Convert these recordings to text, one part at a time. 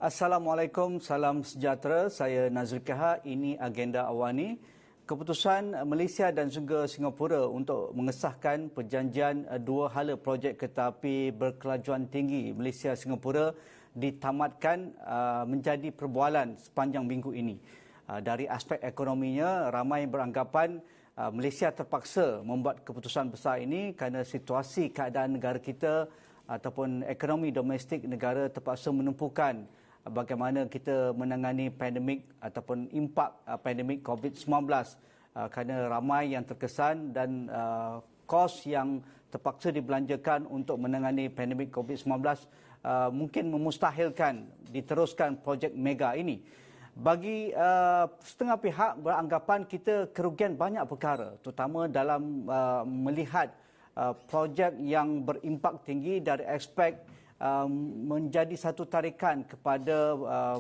Assalamualaikum, salam sejahtera. Saya Nazri Kaha. Ini agenda awani. Keputusan Malaysia dan juga Singapura untuk mengesahkan perjanjian dua hala projek kereta api berkelajuan tinggi Malaysia-Singapura ditamatkan menjadi perbualan sepanjang minggu ini. Dari aspek ekonominya, ramai beranggapan Malaysia terpaksa membuat keputusan besar ini kerana situasi keadaan negara kita ataupun ekonomi domestik negara terpaksa menumpukan bagaimana kita menangani pandemik ataupun impak pandemik COVID-19 kerana ramai yang terkesan dan kos yang terpaksa dibelanjakan untuk menangani pandemik COVID-19 mungkin memustahilkan diteruskan projek mega ini. Bagi setengah pihak beranggapan kita kerugian banyak perkara, terutama dalam melihat projek yang berimpak tinggi dari aspek menjadi satu tarikan kepada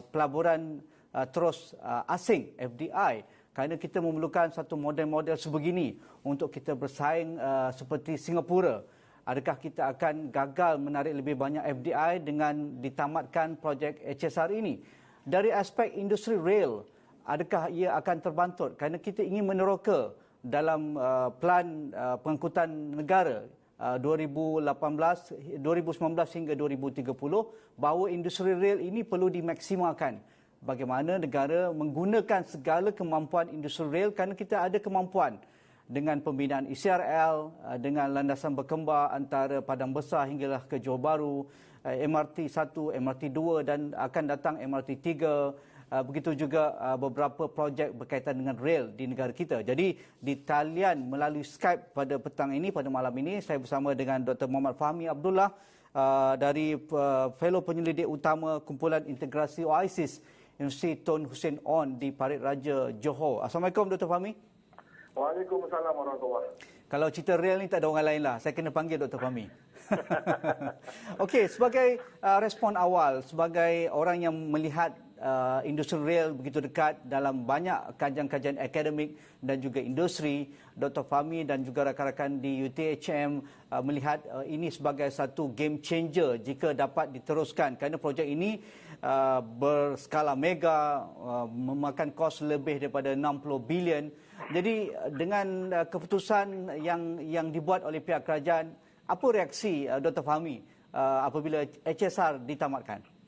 pelaburan terus asing FDI kerana kita memerlukan satu model-model sebegini untuk kita bersaing seperti Singapura. Adakah kita akan gagal menarik lebih banyak FDI dengan ditamatkan projek HSR ini? Dari aspek industri rail, adakah ia akan terbantut kerana kita ingin meneroka dalam plan pengangkutan negara 2019 hingga 2030 bahawa industri rail ini perlu dimaksimalkan. Bagaimana negara menggunakan segala kemampuan industri rail kerana kita ada kemampuan dengan pembinaan ECRL, dengan landasan berkembar antara Padang Besar hinggalah ke Johor Bahru, MRT 1, MRT 2 dan akan datang MRT 3. Begitu juga beberapa projek berkaitan dengan rail di negara kita. Jadi di talian melalui Skype pada petang ini, pada malam ini, saya bersama dengan Dr. Muhammad Fahmi Abdullah dari Fellow Penyelidik Utama Kumpulan Integrasi OISIS Universiti Tun Hussein On di Parit Raja, Johor. Assalamualaikum Dr. Fahmi. Waalaikumsalam warahmatullahi. Kalau cerita real ni tak ada orang lain lah. Saya kena panggil Dr. Fahmi. Okey, sebagai respon awal, sebagai orang yang melihat industri real begitu dekat dalam banyak kajian-kajian akademik dan juga industri, Dr. Fahmi dan juga rakan-rakan di UTHM melihat ini sebagai satu game changer jika dapat diteruskan kerana projek ini berskala mega, memakan kos lebih daripada 60 bilion. Jadi dengan keputusan yang dibuat oleh pihak kerajaan, apa reaksi Dr. Fahmi apabila HSR ditamatkan?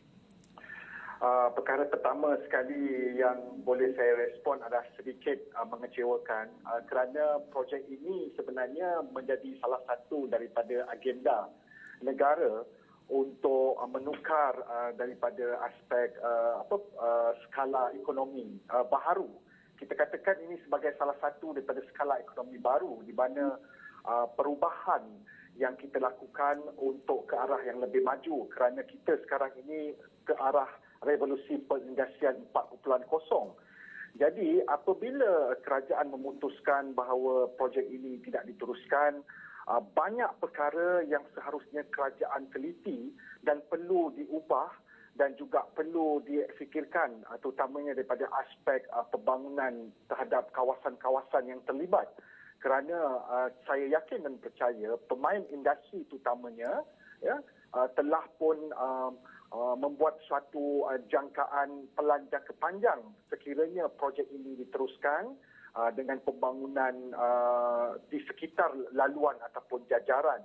Perkara pertama sekali yang boleh saya respon adalah sedikit mengecewakan kerana projek ini sebenarnya menjadi salah satu daripada agenda negara untuk menukar daripada aspek skala ekonomi baharu. Kita katakan ini sebagai salah satu daripada skala ekonomi baru di mana perubahan yang kita lakukan untuk ke arah yang lebih maju kerana kita sekarang ini ke arah revolusi perindustrian 4.0. Jadi apabila kerajaan memutuskan bahawa projek ini tidak diteruskan, banyak perkara yang seharusnya kerajaan teliti dan perlu diubah dan juga perlu difikirkan terutamanya daripada aspek pembangunan terhadap kawasan-kawasan yang terlibat. Kerana saya yakin dan percaya pemain industri terutamanya telah pun membuat suatu jangkaan pelan jangka panjang sekiranya projek ini diteruskan dengan pembangunan di sekitar laluan ataupun jajaran.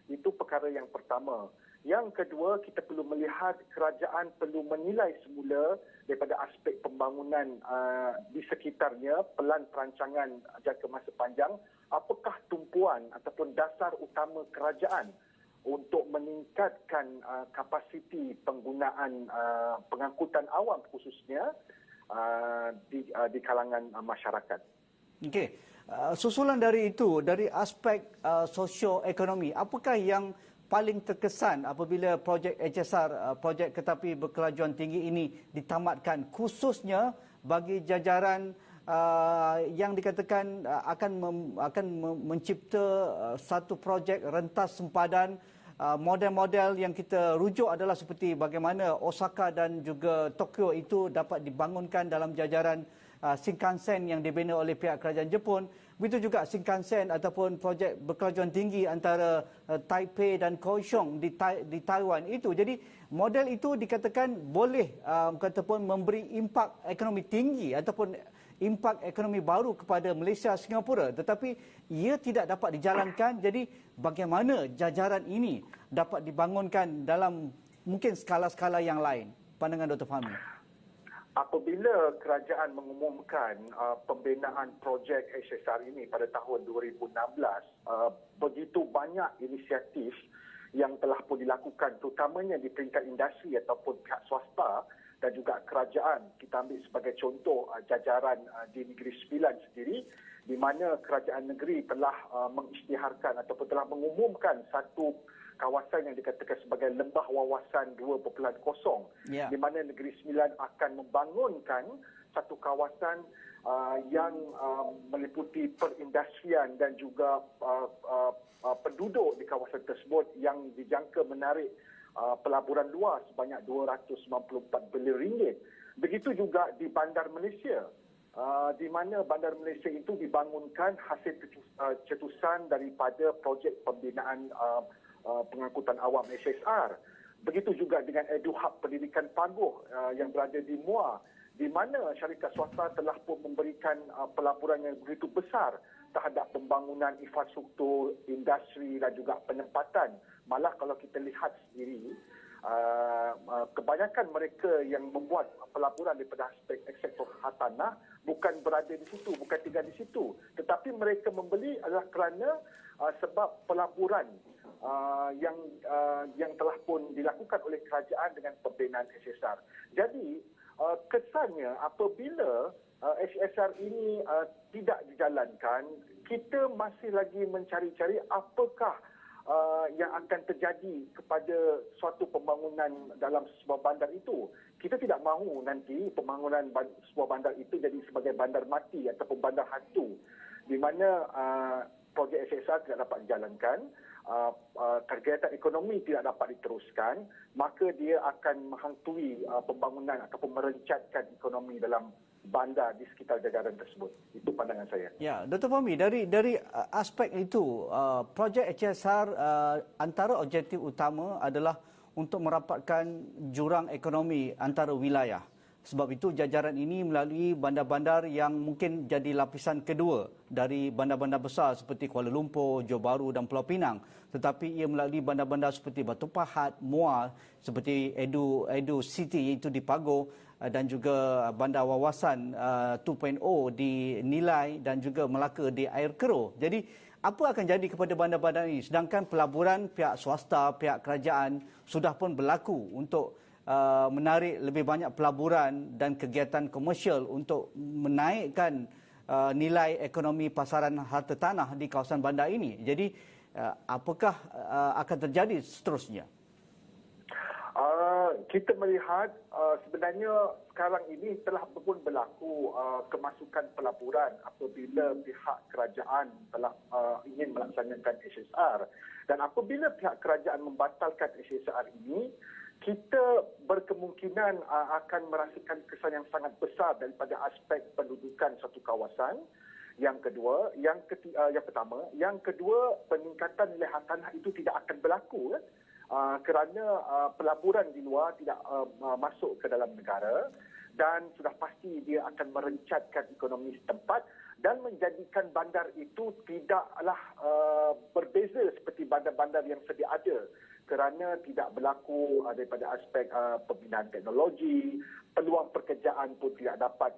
Itu perkara yang pertama. Yang kedua, kita perlu melihat kerajaan perlu menilai semula daripada aspek pembangunan di sekitarnya, pelan perancangan jangka masa panjang, apakah tumpuan ataupun dasar utama kerajaan untuk meningkatkan kapasiti penggunaan pengangkutan awam khususnya di kalangan masyarakat. Okey. Susulan dari itu, dari aspek sosioekonomi, apakah yang paling terkesan apabila projek HSR, projek kereta api berkelajuan tinggi ini ditamatkan, khususnya bagi jajaran yang dikatakan akan mencipta satu projek rentas sempadan. Model-model yang kita rujuk adalah seperti bagaimana Osaka dan juga Tokyo itu dapat dibangunkan dalam jajaran Shinkansen yang dibina oleh pihak kerajaan Jepun, Begitu juga Shinkansen ataupun projek berkelajuan tinggi antara Taipei dan Kaohsiung di Taiwan itu. Jadi model itu dikatakan boleh kataupun memberi impak ekonomi tinggi ataupun impak ekonomi baru kepada Malaysia, Singapura. Tetapi ia tidak dapat dijalankan. Jadi bagaimana jajaran ini dapat dibangunkan dalam mungkin skala-skala yang lain? Pandangan Dr. Fahmi. Apabila kerajaan mengumumkan pembinaan projek HSR ini pada tahun 2016, begitu banyak inisiatif yang telah pun dilakukan, terutamanya di peringkat industri ataupun pihak swasta dan juga kerajaan. Kita ambil sebagai contoh jajaran di Negeri Sembilan sendiri, di mana kerajaan negeri telah mengisytiharkan ataupun telah mengumumkan satu kawasan yang dikatakan sebagai lembah wawasan 2.0, di mana Negeri Sembilan akan membangunkan satu kawasan yang meliputi perindustrian dan juga penduduk di kawasan tersebut yang dijangka menarik pelaburan luar sebanyak 294 bilion ringgit. Begitu juga di Bandar Malaysia, di mana Bandar Malaysia itu dibangunkan hasil cetusan daripada projek pembinaan pengangkutan awam HSR. Begitu juga dengan EduHub Pendidikan Paguh yang berada di Muar, di mana syarikat swasta telah pun memberikan pelaburan yang begitu besar terhadap pembangunan infrastruktur, industri dan juga penempatan. Malah kalau kita lihat sendiri, kebanyakan mereka yang membuat pelaburan daripada aspek sektor hartanah bukan berada di situ, bukan tinggal di situ. Tetapi mereka membeli adalah kerana sebab pelaburan yang telah pun dilakukan oleh kerajaan dengan pembinaan HSR. Jadi kesannya apabila HSR ini tidak dijalankan, kita masih lagi mencari-cari apakah yang akan terjadi kepada suatu pembangunan dalam sebuah bandar itu. Kita tidak mahu nanti pembangunan sebuah bandar itu jadi sebagai bandar mati ataupun bandar hantu, di mana projek HSR tidak dapat dijalankan, kegiatan ekonomi tidak dapat diteruskan, maka dia akan menghantui pembangunan ataupun merencatkan ekonomi dalam bandar di sekitar jajaran tersebut. Itu pandangan saya. Ya, Dr. Fahmi, dari aspek itu, projek HSR antara objektif utama adalah untuk merapatkan jurang ekonomi antara wilayah. Sebab itu jajaran ini melalui bandar-bandar yang mungkin jadi lapisan kedua dari bandar-bandar besar seperti Kuala Lumpur, Johor Bahru dan Pulau Pinang. Tetapi ia melalui bandar-bandar seperti Batu Pahat, Muar, seperti Edu City iaitu di Pagoh, dan juga bandar wawasan 2.0 di Nilai dan juga Melaka di Air Keroh. Jadi apa akan jadi kepada bandar-bandar ini? Sedangkan pelaburan pihak swasta, pihak kerajaan sudah pun berlaku untuk menarik lebih banyak pelaburan dan kegiatan komersial untuk menaikkan nilai ekonomi pasaran harta tanah di kawasan bandar ini. Jadi apakah akan terjadi seterusnya? Kita melihat sebenarnya sekarang ini telah pun berlaku kemasukan pelaburan apabila pihak kerajaan telah ingin melaksanakan HSR. Dan apabila pihak kerajaan membatalkan HSR ini, kita berkemungkinan akan merasakan kesan yang sangat besar daripada aspek pendudukan satu kawasan. Yang kedua, yang pertama, yang kedua, peningkatan nilai hartanah itu tidak akan berlaku kerana pelaburan di luar tidak masuk ke dalam negara, dan sudah pasti dia akan merencatkan ekonomi setempat dan menjadikan bandar itu tidaklah berbeza seperti bandar-bandar yang sedia ada, kerana tidak berlaku daripada aspek pembinaan teknologi, peluang pekerjaan pun tidak dapat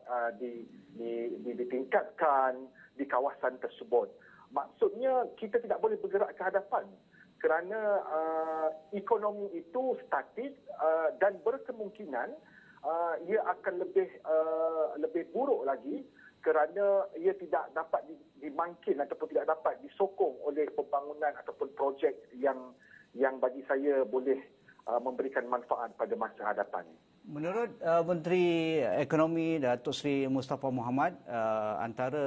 ditingkatkan di kawasan tersebut. Maksudnya kita tidak boleh bergerak ke hadapan kerana ekonomi itu statik dan berkemungkinan ia akan lebih buruk lagi kerana ia tidak dapat dimangkin ataupun tidak dapat disokong oleh pembangunan ataupun projek yang bagi saya boleh memberikan manfaat pada masa hadapan. Menurut Menteri Ekonomi Datuk Seri Mustafa Mohamed, antara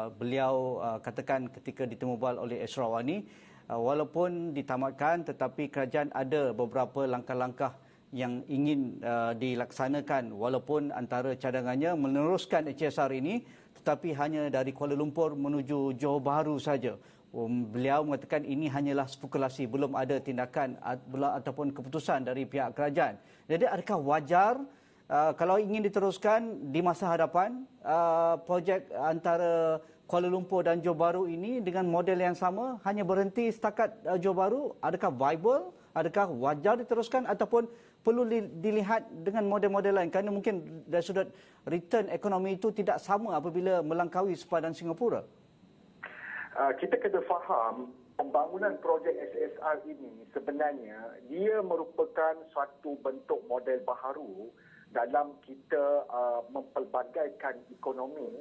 beliau katakan ketika ditemubal oleh Esrawani, walaupun ditamatkan tetapi kerajaan ada beberapa langkah-langkah yang ingin dilaksanakan walaupun antara cadangannya meneruskan HSR ini tetapi hanya dari Kuala Lumpur menuju Johor Bahru saja. Beliau mengatakan ini hanyalah spekulasi, belum ada tindakan ataupun keputusan dari pihak kerajaan. Jadi adakah wajar kalau ingin diteruskan di masa hadapan projek antara Kuala Lumpur dan Johor Bahru ini dengan model yang sama hanya berhenti setakat Johor Bahru? Adakah viable? Adakah wajar diteruskan ataupun perlu dilihat dengan model-model lain? Kerana mungkin dari sudut return ekonomi itu tidak sama apabila melangkaui sepadan Singapura. Kita kena faham pembangunan projek SSR ini sebenarnya dia merupakan suatu bentuk model baharu dalam kita mempelbagaikan ekonomi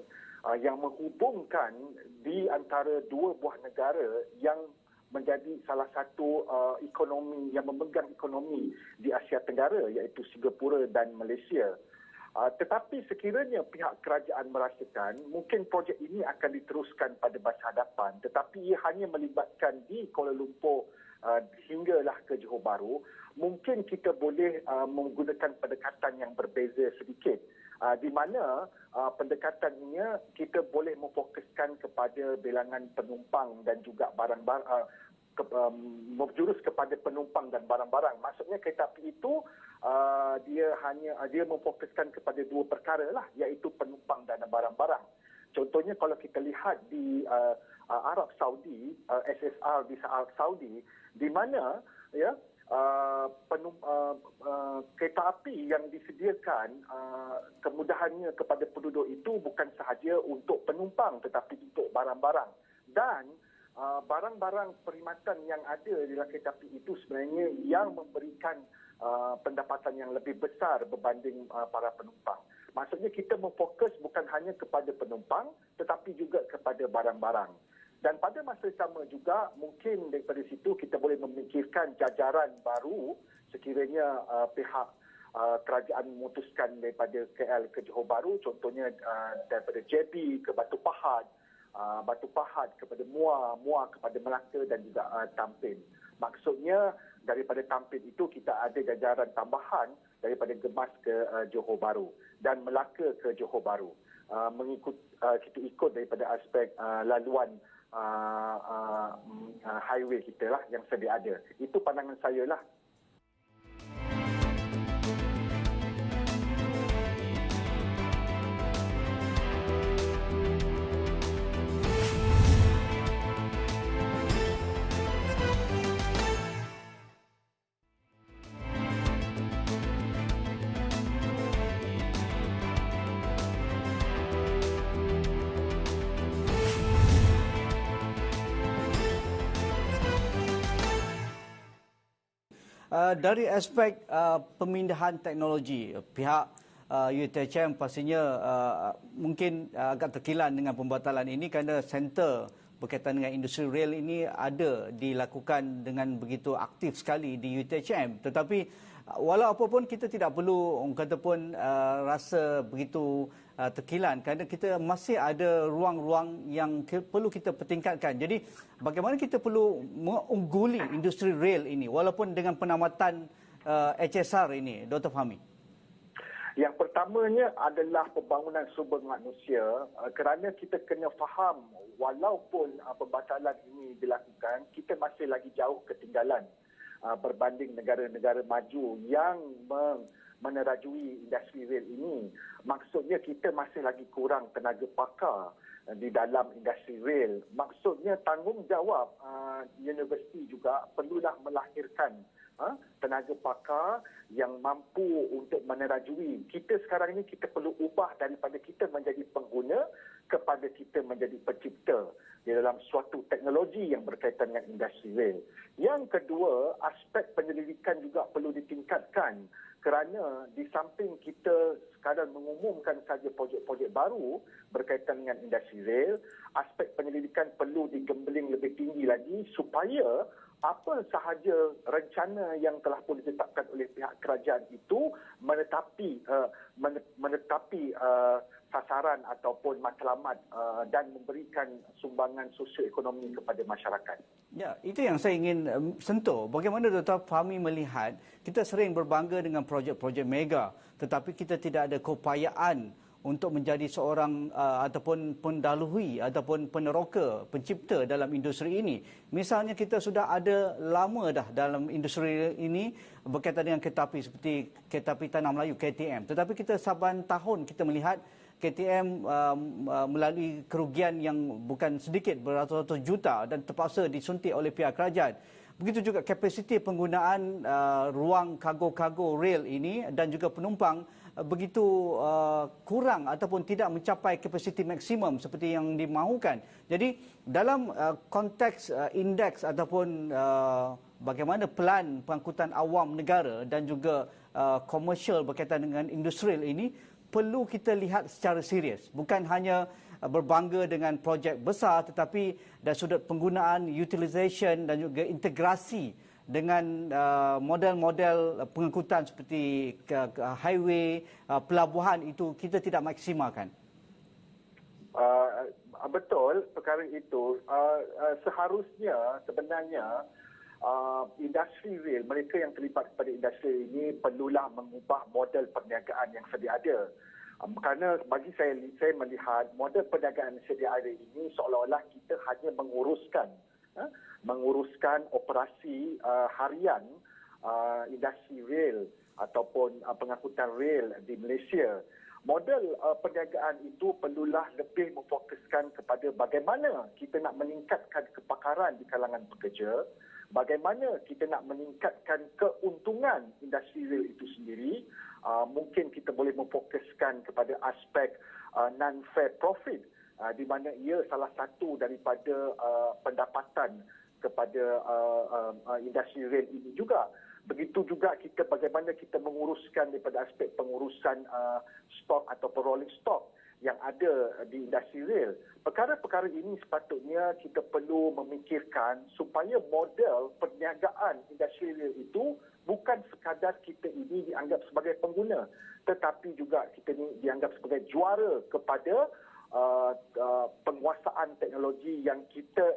yang menghubungkan di antara dua buah negara yang menjadi salah satu ekonomi yang memegang ekonomi di Asia Tenggara iaitu Singapura dan Malaysia. Tetapi sekiranya pihak kerajaan merasakan mungkin projek ini akan diteruskan pada masa hadapan tetapi ia hanya melibatkan di Kuala Lumpur hinggalah ke Johor Bahru, mungkin kita boleh menggunakan pendekatan yang berbeza sedikit. Di mana pendekatannya kita boleh memfokuskan kepada bilangan penumpang dan juga barang-barang berjurus kepada penumpang dan barang-barang. Maksudnya kereta api itu dia memfokuskan kepada dua perkara lah, iaitu penumpang dan barang-barang. Contohnya kalau kita lihat di Arab Saudi, SSR di Arab Saudi, di mana ya kereta api yang disediakan kemudahannya kepada penduduk itu bukan sahaja untuk penumpang tetapi untuk barang-barang. Dan barang-barang perkhidmatan yang ada di dalam kereta api itu sebenarnya yang memberikan pendapatan yang lebih besar berbanding para penumpang. Maksudnya kita memfokus bukan hanya kepada penumpang tetapi juga kepada barang-barang. Dan pada masa sama juga mungkin daripada situ kita boleh memikirkan jajaran baru sekiranya pihak kerajaan memutuskan daripada KL ke Johor Bahru, contohnya daripada JB ke Batu Pahat, Batu Pahat kepada Muar, Muar kepada Melaka dan juga Tampin. Maksudnya daripada Tampin itu kita ada jajaran tambahan daripada Gemas ke Johor Bahru dan Melaka ke Johor Bahru. Kita ikut daripada aspek laluan highway kita lah yang sedia ada. Itu pandangan saya lah. Dari aspek pemindahan teknologi, pihak UiTM pastinya mungkin agak terkilan dengan pembatalan ini kerana center berkaitan dengan industri rail ini ada dilakukan dengan begitu aktif sekali di UiTM. Tetapi walau apapun kita tidak perlu orang kata pun rasa begitu terkilan kerana kita masih ada ruang-ruang yang perlu kita pertingkatkan. Jadi bagaimana kita perlu mengungguli industri rail ini walaupun dengan penamatan HSR ini, Dr. Fahmi? Yang pertamanya adalah pembangunan sumber manusia kerana kita kena faham walaupun pembatalan ini dilakukan, kita masih lagi jauh ketinggalan berbanding negara-negara maju yang menerajui industri rail ini. Maksudnya kita masih lagi kurang tenaga pakar di dalam industri rail. Maksudnya tanggungjawab universiti juga perlulah melahirkan tenaga pakar yang mampu untuk menerajui. Kita sekarang ini kita perlu ubah daripada kita menjadi pengguna kepada kita menjadi pencipta di dalam suatu teknologi yang berkaitan dengan industri rail. Yang kedua, aspek penyelidikan juga perlu ditingkatkan kerana di samping kita sekadar mengumumkan saja projek-projek baru berkaitan dengan industri rail, aspek penyelidikan perlu digembeling lebih tinggi lagi supaya apa sahaja rencana yang telah pun ditetapkan oleh pihak kerajaan itu menetapi sasaran ataupun matlamat dan memberikan sumbangan sosioekonomi kepada masyarakat. Ya, itu yang saya ingin sentuh. Bagaimana Dr. Fahmi melihat kita sering berbangga dengan projek-projek mega, tetapi kita tidak ada keupayaan untuk menjadi seorang ataupun pendahului ataupun peneroka, pencipta dalam industri ini. Misalnya kita sudah ada lama dah dalam industri ini berkaitan dengan kereta api seperti kereta api Tanah Melayu, KTM. Tetapi kita saban tahun kita melihat KTM melalui kerugian yang bukan sedikit, beratus-ratus juta dan terpaksa disuntik oleh pihak kerajaan. Begitu juga kapasiti penggunaan ruang kargo-kargo rail ini dan juga penumpang begitu kurang ataupun tidak mencapai kapasiti maksimum seperti yang dimahukan. Jadi dalam konteks indeks ataupun bagaimana pelan pengangkutan awam negara dan juga komersial berkaitan dengan industrial ini perlu kita lihat secara serius. Bukan hanya berbangga dengan projek besar tetapi dari sudut penggunaan, utilization dan juga integrasi dengan model-model pengangkutan seperti highway, pelabuhan itu kita tidak maksimalkan. Betul, perkara itu seharusnya sebenarnya industri rail, mereka yang terlibat pada industri ini perlulah mengubah model perniagaan yang sedia ada. Kerana bagi saya melihat model perniagaan yang sedia ada ini seolah-olah kita hanya menguruskan operasi harian industri rail ataupun pengangkutan rail di Malaysia. Model perniagaan itu perlulah lebih memfokuskan kepada bagaimana kita nak meningkatkan kepakaran di kalangan pekerja, bagaimana kita nak meningkatkan keuntungan industri rail itu sendiri. Mungkin kita boleh memfokuskan kepada aspek non-fair profit, di mana ia salah satu daripada pendapatan kepada industri rail ini juga. Begitu juga kita bagaimana kita menguruskan daripada aspek pengurusan stok atau rolling stock yang ada di industri rail. Perkara-perkara ini sepatutnya kita perlu memikirkan supaya model perniagaan industri rail itu bukan sekadar kita ini dianggap sebagai pengguna, tetapi juga kita ini dianggap sebagai juara kepada penguasaan teknologi yang kita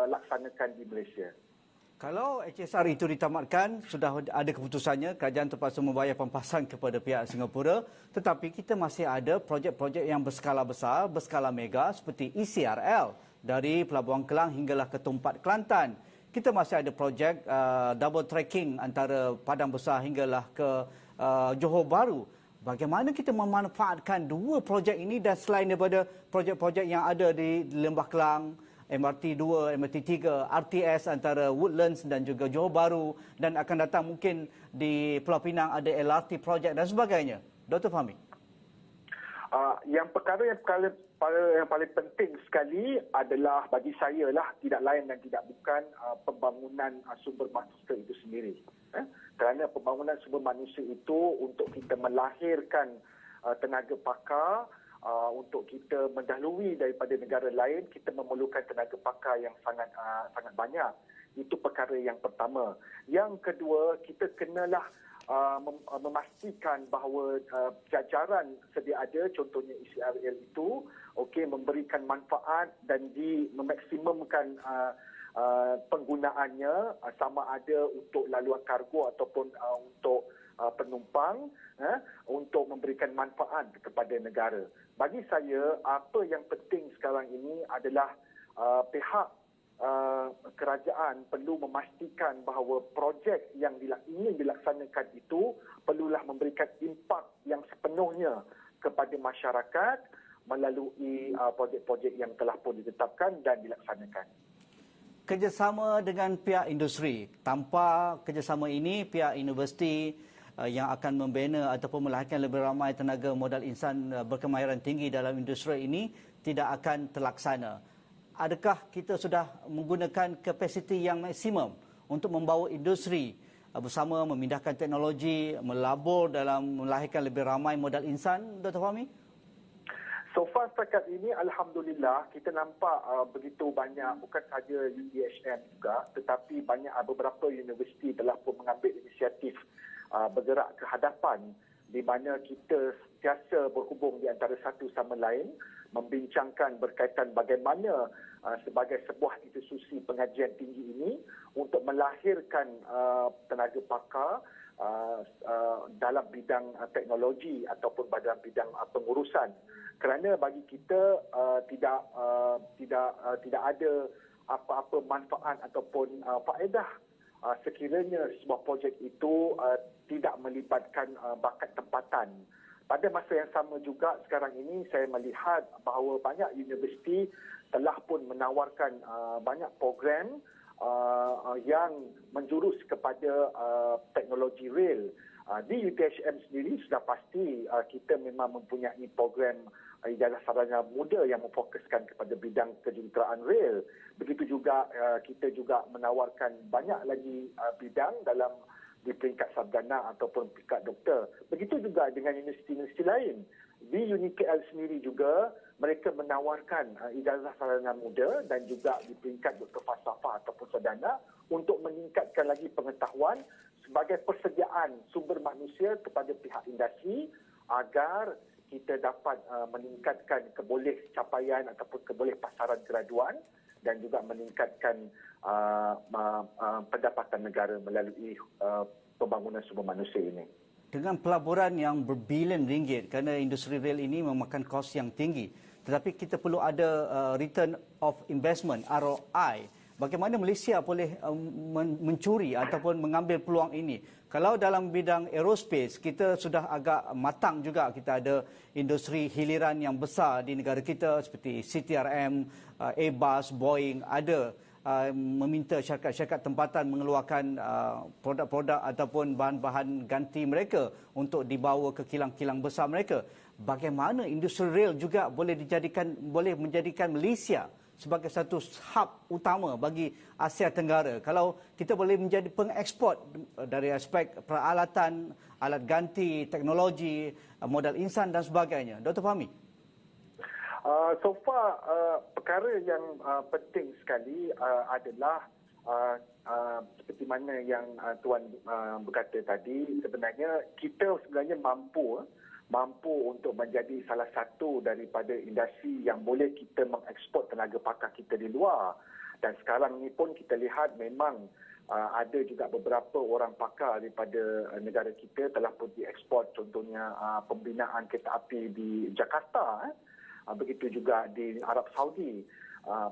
laksanakan di Malaysia. Kalau HSR itu ditamatkan, sudah ada keputusannya, kerajaan terpaksa membayar pampasan kepada pihak Singapura, tetapi kita masih ada projek-projek yang berskala besar, berskala mega seperti ECRL dari Pelabuhan Kelang hinggalah ke Tumpat Kelantan. Kita masih ada projek double tracking antara Padang Besar hinggalah ke Johor Bahru. Bagaimana kita memanfaatkan dua projek ini dan selain daripada projek-projek yang ada di Lembah Kelang, MRT 2, MRT 3, RTS antara Woodlands dan juga Johor Bahru dan akan datang mungkin di Pulau Pinang ada LRT projek dan sebagainya. Dr. Fahmi. Yang paling penting sekali adalah bagi saya lah tidak lain dan tidak bukan pembangunan sumber manusia itu sendiri. Kerana pembangunan sumber manusia itu untuk kita melahirkan tenaga pakar, untuk kita mendahului daripada negara lain, kita memerlukan tenaga pakar yang sangat banyak. Itu perkara yang pertama. Yang kedua, kita kenalah memastikan bahawa jajaran sedia ada, contohnya ECRL itu, memberikan manfaat dan memaksimumkan penggunaannya sama ada untuk laluan kargo ataupun untuk penumpang, untuk memberikan manfaat kepada negara. Bagi saya, apa yang penting sekarang ini adalah pihak kerajaan perlu memastikan bahawa projek yang ingin dilaksanakan itu perlulah memberikan impak yang sepenuhnya kepada masyarakat melalui projek-projek yang telah pun ditetapkan dan dilaksanakan. Kerjasama dengan pihak industri. Tanpa kerjasama ini, pihak universiti yang akan membina ataupun melahirkan lebih ramai tenaga modal insan berkemahiran tinggi dalam industri ini tidak akan terlaksana. Adakah kita sudah menggunakan kapasiti yang maksimum untuk membawa industri bersama memindahkan teknologi, melabur dalam melahirkan lebih ramai modal insan, Dr. Fahmi? So far setakat ini, Alhamdulillah, kita nampak begitu banyak, bukan sahaja UEHM juga, tetapi banyak beberapa universiti telah pun mengambil inisiatif bergerak ke hadapan di mana kita sentiasa berhubung di antara satu sama lain, membincangkan berkaitan bagaimana sebagai sebuah institusi pengajian tinggi ini untuk melahirkan tenaga pakar dalam bidang teknologi ataupun dalam bidang pengurusan. Kerana bagi kita tidak ada apa-apa manfaat ataupun faedah sekiranya sebuah projek itu tidak melibatkan bakat tempatan. Pada masa yang sama juga sekarang ini saya melihat bahawa banyak universiti telah pun menawarkan banyak program yang menjurus kepada teknologi rail. Di UTHM sendiri sudah pasti kita memang mempunyai program ijazah sarjana muda yang memfokuskan kepada bidang kejuruteraan rail. Begitu juga kita juga menawarkan banyak lagi bidang dalam di peringkat sarjana ataupun peringkat doktor. Begitu juga dengan universiti-universiti lain. Di UniKL sendiri juga mereka menawarkan ijazah sarjana muda dan juga di peringkat doktor falsafah ataupun sarjana untuk meningkatkan lagi pengetahuan sebagai persediaan sumber manusia kepada pihak industri agar kita dapat meningkatkan keboleh capaian ataupun keboleh pasaran graduan dan juga meningkatkan pendapatan negara melalui pembangunan sumber manusia ini. Dengan pelaburan yang berbilion ringgit kerana industri rel ini memakan kos yang tinggi, tetapi kita perlu ada return of investment (ROI). Bagaimana Malaysia boleh mencuri ataupun mengambil peluang ini? Kalau dalam bidang aerospace, kita sudah agak matang juga. Kita ada industri hiliran yang besar di negara kita seperti CTRM, Airbus, Boeing, ada meminta syarikat-syarikat tempatan mengeluarkan produk-produk ataupun bahan-bahan ganti mereka untuk dibawa ke kilang-kilang besar mereka. Bagaimana industri rel juga boleh menjadikan Malaysia sebagai satu hub utama bagi Asia Tenggara. Kalau kita boleh menjadi pengeksport dari aspek peralatan, alat ganti, teknologi, modal insan dan sebagainya. Dr. Fahmi? So far, perkara yang penting sekali adalah seperti mana yang Tuan berkata tadi, sebenarnya kita mampu untuk menjadi salah satu daripada industri yang boleh kita mengeksport tenaga pakar kita di luar. Dan sekarang ni pun kita lihat memang ada juga beberapa orang pakar daripada negara kita telah pun diekspor, contohnya pembinaan kereta api di Jakarta, begitu juga di Arab Saudi.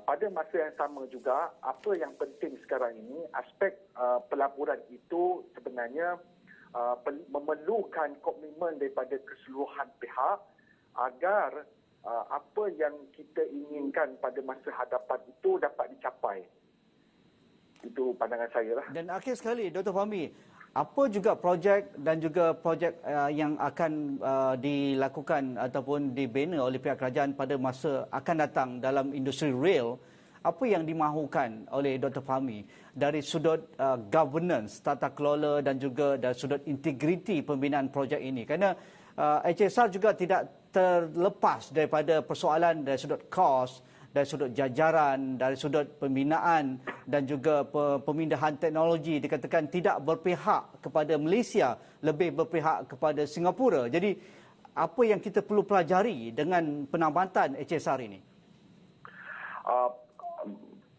Pada masa yang sama juga, apa yang penting sekarang ini, aspek pelaburan itu sebenarnya memerlukan komitmen daripada keseluruhan pihak agar apa yang kita inginkan pada masa hadapan itu dapat dicapai. Itu pandangan saya lah. Dan akhir sekali, Dr. Fahmi, apa juga projek dan juga projek yang akan dilakukan ataupun dibina oleh pihak kerajaan pada masa akan datang dalam industri rail? Apa yang dimahukan oleh Dr. Fahmi dari sudut governance, tata kelola dan juga dari sudut integriti pembinaan projek ini? Kerana HSR juga tidak terlepas daripada persoalan dari sudut kos, dari sudut jajaran, dari sudut pembinaan dan juga pemindahan teknologi. Dikatakan tidak berpihak kepada Malaysia, lebih berpihak kepada Singapura. Jadi apa yang kita perlu pelajari dengan penambatan HSR ini?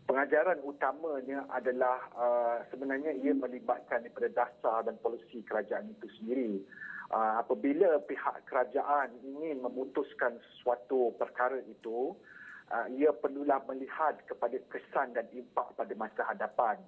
Pengajaran utamanya adalah sebenarnya ia melibatkan daripada dasar dan polisi kerajaan itu sendiri. Apabila pihak kerajaan ingin memutuskan sesuatu perkara itu, ia perlulah melihat kepada kesan dan impak pada masa hadapan.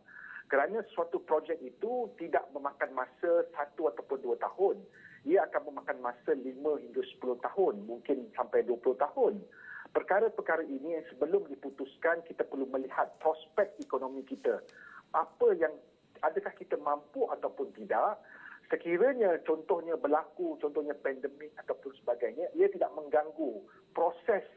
Kerana suatu projek itu tidak memakan masa 1 ataupun 2 tahun. Ia akan memakan masa 5 hingga 10 tahun, mungkin sampai 20 tahun. Perkara-perkara ini yang sebelum diputuskan, kita perlu melihat prospek ekonomi kita. Adakah kita mampu ataupun tidak? Sekiranya contohnya berlaku, contohnya pandemik ataupun sebagainya, ia tidak mengganggu proses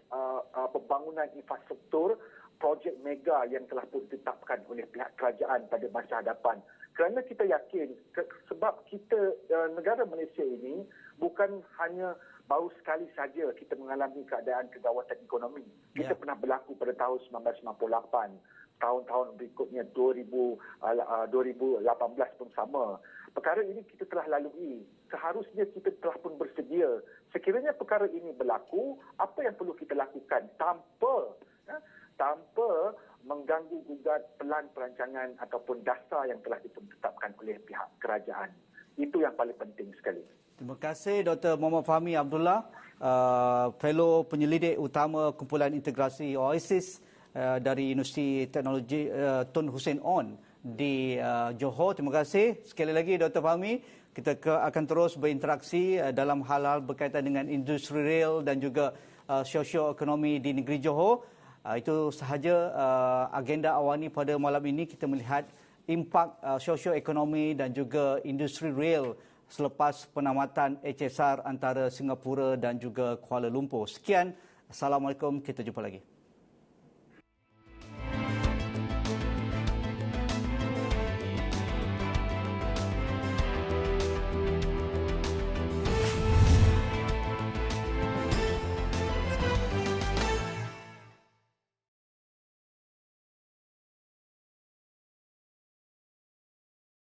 pembangunan infrastruktur projek mega yang telah pun ditetapkan oleh pihak kerajaan pada masa hadapan. Kerana kita yakin, sebab kita, negara Malaysia ini bukan hanya baru sekali saja kita mengalami keadaan kegawatan ekonomi. Kita pernah berlaku pada tahun 1998. Tahun-tahun berikutnya 2018 pun sama. Perkara ini kita telah lalui. Seharusnya kita telah pun bersedia. Sekiranya perkara ini berlaku, apa yang perlu kita lakukan tanpa mengganggu gugat pelan perancangan ataupun dasar yang telah ditetapkan oleh pihak kerajaan. Itu yang paling penting sekali. Terima kasih Dr. Muhammad Fahmi Abdullah, Fellow Penyelidik Utama Kumpulan Integrasi Oasis dari Universiti Teknologi Tun Hussein On di Johor. Terima kasih sekali lagi Dr. Fahmi. Kita akan terus berinteraksi dalam hal-hal berkaitan dengan industri real dan juga sosio-ekonomi di negeri Johor. Itu sahaja agenda awani pada malam ini. Kita melihat impak sosio-ekonomi dan juga industri real selepas penamatan HSR antara Singapura dan juga Kuala Lumpur. Sekian, Assalamualaikum, kita jumpa lagi.